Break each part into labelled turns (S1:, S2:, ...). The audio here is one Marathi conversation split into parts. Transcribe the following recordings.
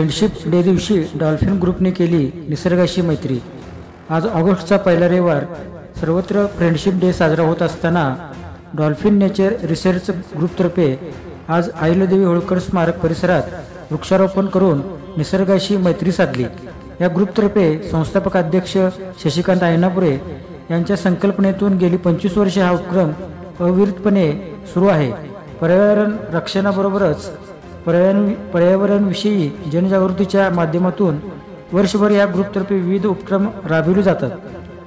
S1: फ्रेंडशिप डे दिवशी डॉल्फिन ग्रुपने केली निसर्गाशी मैत्री। आज ऑगस्टचा पहिला रविवार सर्वत्र फ्रेंडशिप डे साजरा होत असताना डॉल्फिन नेचर रिसर्च ग्रुपतर्फे आज अहिल्यादेवी होळकर स्मारक परिसरात वृक्षारोपण करून निसर्गाशी मैत्री साधली। या ग्रुपतर्फे संस्थापक अध्यक्ष शशिकांत आयनापुरे यांच्या संकल्पनेतून गेली 25 वर्षे हा उपक्रम अविरतपणे सुरू आहे। पर्यावरण रक्षणाबरोबरच पर्यावरणविषयी जनजागृतीच्या माध्यमातून वर्षभर या ग्रुपतर्फे विविध उपक्रम राबविले जातात।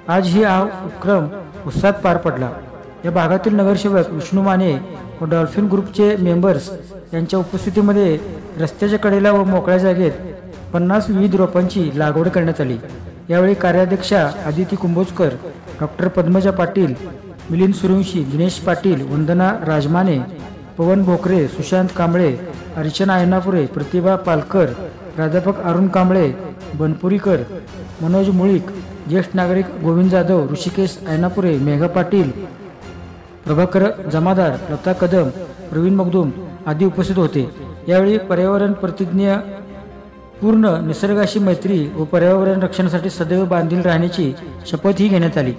S1: आजही हा उपक्रम उत्साहात पार पडला। या भागातील नगरसेवक विष्णू माने व डॉल्फिन ग्रुपचे मेंबर्स यांच्या उपस्थितीमध्ये रस्त्याच्या कडेला व मोकळ्या जागेत 50 विविध रोपांची लागवड करण्यात आली। यावेळी कार्याध्यक्षा आदिती कुंभोजकर, डॉक्टर पद्मजा पाटील, मिलिंद सूर्यवंशी, दिनेश पाटील, वंदना राजमाने, पवन भोकरे, सुशांत कांबळे, अर्चना आयनापुरे, प्रतिभा पालकर, प्राध्यापक अरुण कांबळे, बनपुरीकर, मनोज मुळीक, ज्येष्ठ नागरिक गोविंद जाधव, ऋषिकेश आयनापुरे, मेघा पाटील, प्रभाकर जमादार, लता कदम, प्रवीण मगदूम आदी उपस्थित होते। यावेळी पर्यावरण प्रतिज्ञा पूर्ण निसर्गाशी मैत्री व पर्यावरण रक्षणासाठी सदैव बांधील राहण्याची शपथही घेण्यात आली।